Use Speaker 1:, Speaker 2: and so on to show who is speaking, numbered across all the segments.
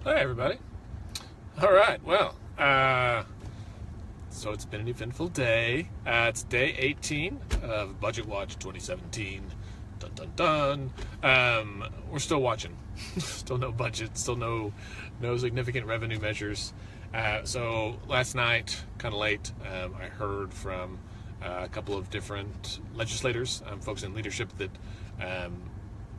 Speaker 1: Hey, everybody. All right, well, so it's been an eventful day. It's day 18 of Budget Watch 2017. Dun dun dun. We're still watching. Still no budget. Still no significant revenue measures. So last night, kind of late, I heard from a couple of different legislators, folks in leadership that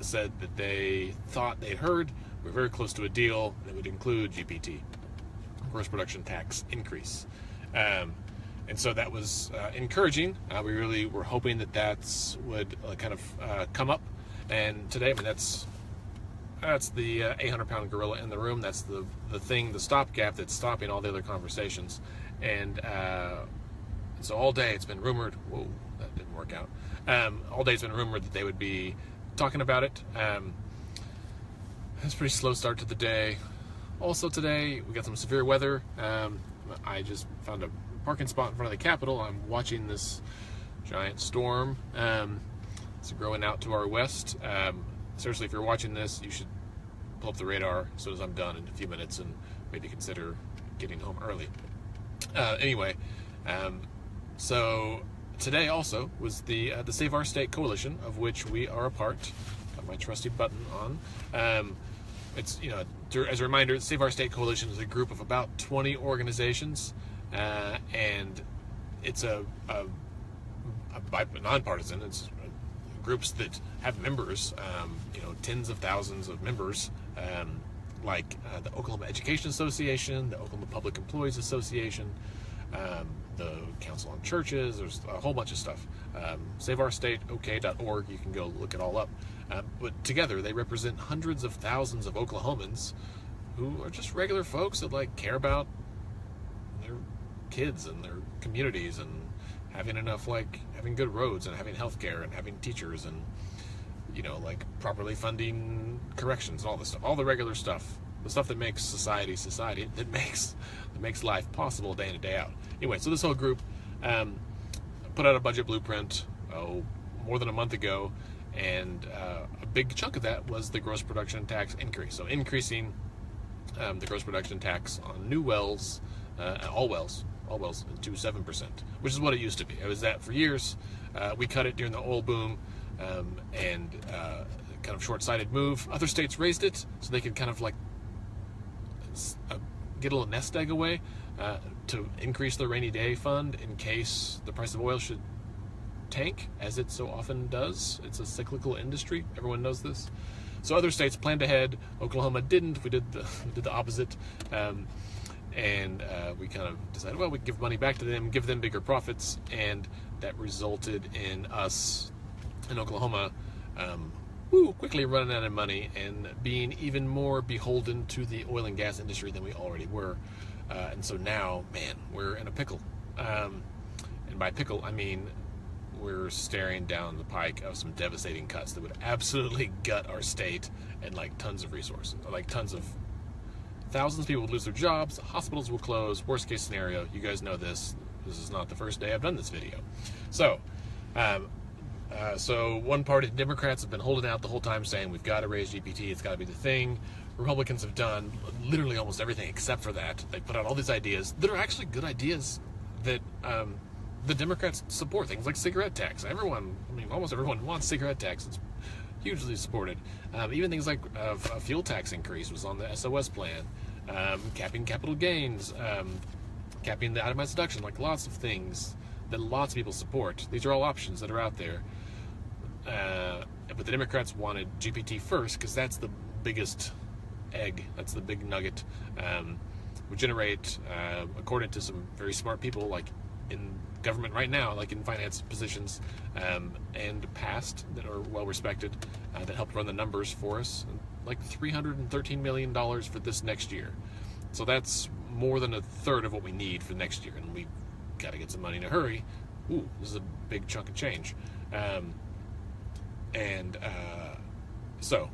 Speaker 1: said that they thought they'd heard we're very close to a deal that would include GPT, gross production tax increase. And so that was encouraging. We really were hoping that would kind of come up. And today, I mean, that's the 800-pound gorilla in the room. That's the thing, the stopgap that's stopping all the other conversations. And so all day it's been rumored. Whoa, that didn't work out. All day it's been rumored that they would be talking about it. It's a pretty slow start to the day. Also today, we got some severe weather. I just found a parking spot in front of the Capitol. I'm watching this giant storm. It's growing out to our west. Seriously, if you're watching this, you should pull up the radar as soon as I'm done in a few minutes and maybe consider getting home early. Anyway, so today also was the Save Our State Coalition, of which we are a part. Got my trusty button on. It's, as a reminder, the Save Our State Coalition is a group of about 20 organizations, and it's a nonpartisan. It's groups that have members, tens of thousands of members, like the Oklahoma Education Association, the Oklahoma Public Employees Association, the Council on Churches. There's a whole bunch of stuff. SaveOurStateOK.org. You can go look it all up. But together they represent hundreds of thousands of Oklahomans who are just regular folks that care about their kids and their communities and having having good roads and having health care and having teachers and properly funding corrections and all this stuff, all the regular stuff, the stuff that makes society, that makes life possible day in and day out. Anyway, so this whole group put out a budget blueprint more than a month ago, and a big chunk of that was the gross production tax increase. So increasing the gross production tax on new wells, all wells to 7%, which is what it used to be. It was that for years. We cut it during the oil boom, and kind of short-sighted move. Other states raised it so they could kind of get a little nest egg away to increase the rainy day fund in case the price of oil should tank, as it so often does. It's a cyclical industry. Everyone knows this. So other states planned ahead. Oklahoma didn't. We did the opposite. And we kind of decided, well, we give money back to them, give them bigger profits, and that resulted in us in Oklahoma quickly running out of money and being even more beholden to the oil and gas industry than we already were. And so now, man, we're in a pickle. And by pickle, I mean we're staring down the pike of some devastating cuts that would absolutely gut our state and tons of resources, thousands of people would lose their jobs, hospitals will close, worst case scenario. You guys know this is not the first day I've done this video. So one party, Democrats, have been holding out the whole time saying we've got to raise GPT, it's got to be the thing. Republicans have done literally almost everything except for that. They put out all these ideas that are actually good ideas that the Democrats support, things like cigarette tax. Almost everyone wants cigarette tax. It's hugely supported. Even things like a fuel tax increase was on the SOS plan. Capping capital gains, capping the itemized deduction, lots of things that lots of people support. These are all options that are out there. But the Democrats wanted GPT first because that's the biggest egg. That's the big nugget. Would generate, according to some very smart people, in government right now, in finance positions, and past that are well respected, that helped run the numbers for us, $313 million for this next year. So that's more than a third of what we need for next year, and we've got to get some money in a hurry. Ooh, this is a big chunk of change. So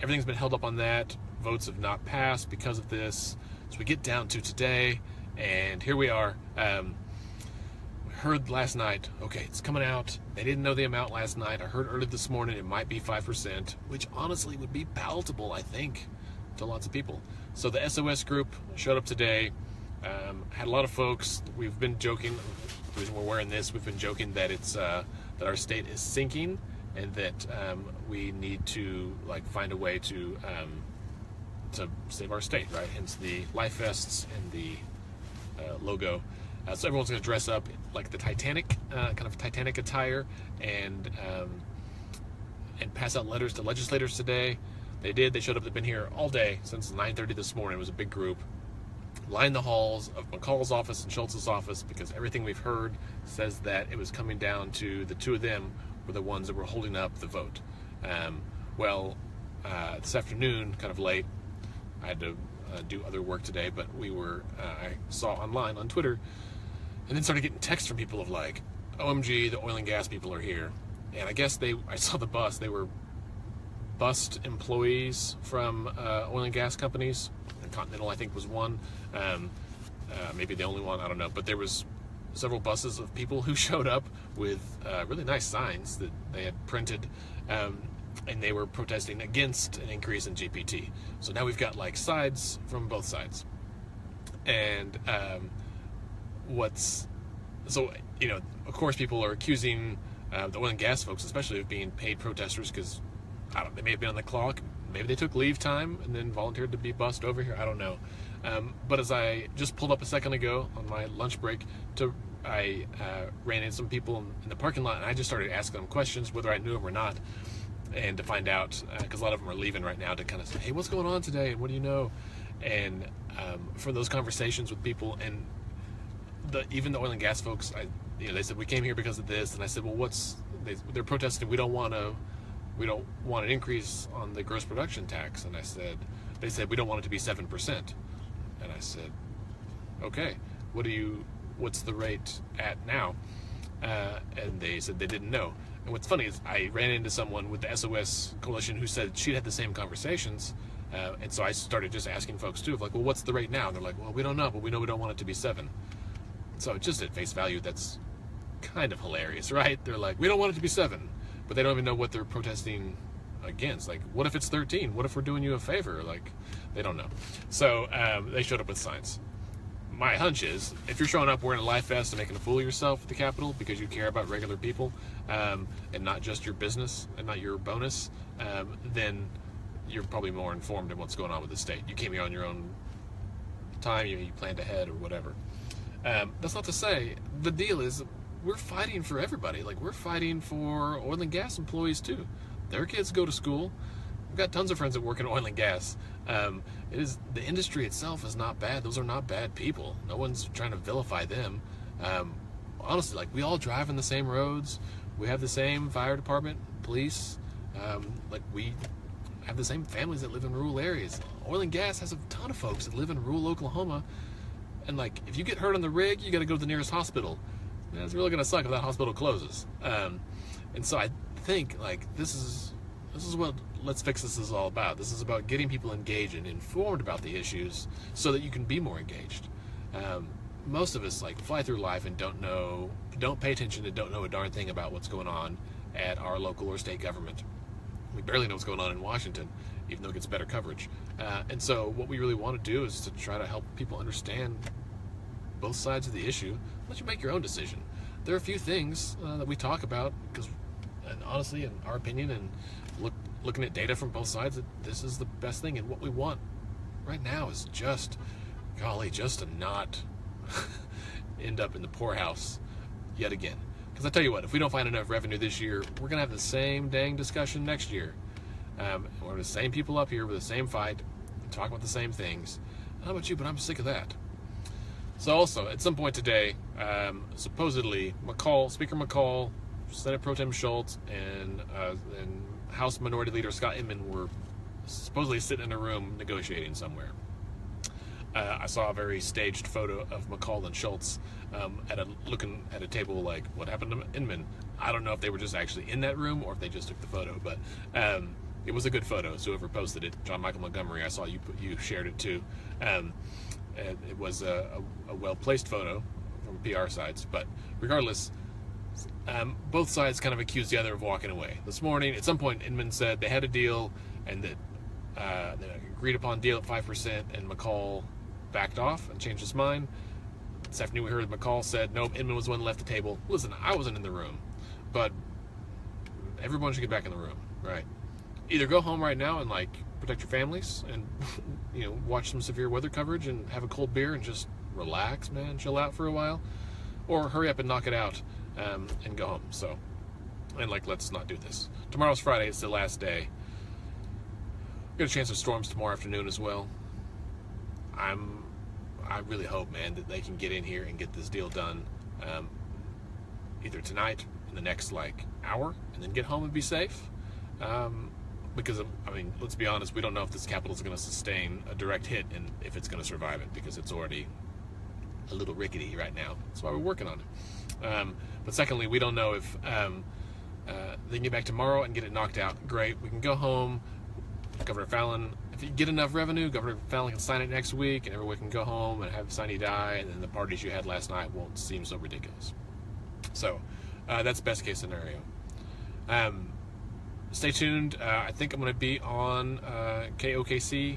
Speaker 1: everything's been held up on that. Votes have not passed because of this. So we get down to today, and here we are. Heard last night, okay, it's coming out. They didn't know the amount last night. I heard early this morning it might be 5%, which honestly would be palatable, I think. to lots of people. So the SOS group showed up today. Had a lot of folks. We've been joking. The reason we're wearing this, we've been joking that it's that our state is sinking, and that we need to find a way to save our state. Right, hence the life vests and the logo. So everyone's going to dress up like the Titanic, kind of Titanic attire, and pass out letters to legislators today. They did. They showed up. They've been here all day since 9:30 this morning. It was a big group. Lined the halls of McCall's office and Schultz's office, because everything we've heard says that it was coming down to the two of them were the ones that were holding up the vote. This afternoon, kind of late, I had to do other work today, but I saw online on Twitter, and then started getting texts from people of like, OMG, the oil and gas people are here. And I guess I saw the bus. They were bust employees from oil and gas companies. And Continental, I think, was one. Maybe the only one, I don't know. But there was several buses of people who showed up with really nice signs that they had printed, and they were protesting against an increase in GPT. So now we've got sides from both sides. And of course, people are accusing the oil and gas folks, especially, of being paid protesters, because they may have been on the clock, maybe they took leave time and then volunteered to be bussed over here. I don't know. But as I just pulled up a second ago on my lunch break, I ran into some people in the parking lot, and I just started asking them questions, whether I knew them or not, and to find out, because a lot of them are leaving right now, to kind of say, hey, what's going on today, and what do you know? And for those conversations with people, and even the oil and gas folks, they said, we came here because of this, and I said, well, they're protesting, we don't want an increase on the gross production tax. And they said, we don't want it to be 7%. And I said, okay, what's the rate at now? And they said they didn't know. And what's funny is I ran into someone with the SOS Coalition who said she'd had the same conversations. And so I started just asking folks too, well, what's the rate now? And they're like, well, we don't know, but we know we don't want it to be 7. So just at face value, that's kind of hilarious, right? They're like, we don't want it to be 7. But they don't even know what they're protesting against. What if it's 13? What if we're doing you a favor? They don't know. So they showed up with signs. My hunch is, if you're showing up wearing a life vest and making a fool of yourself at the Capitol because you care about regular people, and not just your business and not your bonus, then you're probably more informed in what's going on with the state. You came here on your own time, you planned ahead or whatever. That's not to say, the deal is, we're fighting for everybody. We're fighting for oil and gas employees too. Their kids go to school. We've got tons of friends that work in oil and gas. The industry itself is not bad. Those are not bad people. No one's trying to vilify them. Honestly, we all drive on the same roads. We have the same fire department, police. We have the same families that live in rural areas. Oil and gas has a ton of folks that live in rural Oklahoma. And if you get hurt on the rig, you got to go to the nearest hospital. It's really going to suck if that hospital closes. And so I think this is what Let's Fix This is all about. This is about getting people engaged and informed about the issues so that you can be more engaged. Most of us fly through life and don't pay attention and don't know a darn thing about what's going on at our local or state government. We barely know what's going on in Washington, even though it gets better coverage. And so what we really want to do is to try to help people understand both sides of the issue. Let you make your own decision. There are a few things that we talk about, and honestly, in our opinion, and looking at data from both sides, that this is the best thing. And what we want right now is just to not end up in the poorhouse yet again. Because I tell you what, if we don't find enough revenue this year, we're going to have the same dang discussion next year. We're the same people up here with the same fight, talking about the same things. I don't know about you, but I'm sick of that. So also, at some point today, supposedly, Speaker McCall, Senate Pro Tem Schultz, and House Minority Leader Scott Inman were supposedly sitting in a room negotiating somewhere. I saw a very staged photo of McCall and Schultz looking at a table what happened to Inman? I don't know if they were just actually in that room or if they just took the photo, but it was a good photo. So whoever posted it, John Michael Montgomery, I saw you shared it too. It was a well-placed photo from PR sides, but regardless, both sides kind of accused the other of walking away. This morning, at some point, Inman said they had a deal and that the agreed upon deal at 5%, and McCall backed off and changed his mind. This afternoon we heard McCall said, nope, Inman was the one that left the table. Listen, I wasn't in the room, but everyone should get back in the room, right? Either go home right now and like protect your families and watch some severe weather coverage and have a cold beer and just relax, man, chill out for a while, or hurry up and knock it out and go home. So, and like, let's not do this. Tomorrow's Friday. It's the last day. We got a chance of storms tomorrow afternoon as well. I really hope, man, that they can get in here and get this deal done either tonight, in the next like hour, and then get home and be safe. Because I mean, let's be honest, we don't know if this capital is going to sustain a direct hit and if it's going to survive it, because it's already a little rickety right now. That's why we're working on it. But secondly, we don't know if they can get back tomorrow and get it knocked out. Great, we can go home. Governor Fallon, if you get enough revenue, Governor Fallon can sign it next week, and everyone can go home and have sine die, and then the parties you had last night won't seem so ridiculous. So that's best case scenario. Stay tuned. I think I'm going to be on KOKC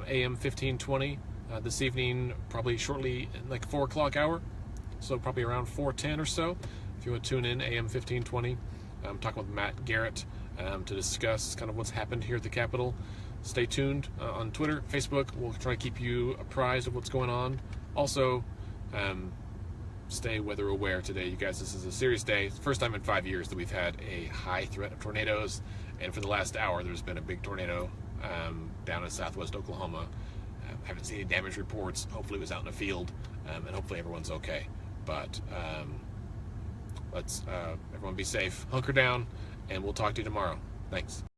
Speaker 1: AM 1520 this evening, probably shortly, like 4 o'clock hour. So probably around 4:10 or so. If you want to tune in, AM 1520. I'm talking with Matt Garrett to discuss kind of what's happened here at the Capitol. Stay tuned on Twitter, Facebook. We'll try to keep you apprised of what's going on. Also, stay weather aware today, you guys. This is a serious day. It's the first time in 5 years that we've had a high threat of tornadoes, and for the last hour there's been a big tornado down in southwest Oklahoma. Haven't seen any damage reports. Hopefully it was out in the field, and hopefully everyone's okay. But let's everyone be safe, hunker down, and we'll talk to you tomorrow. Thanks.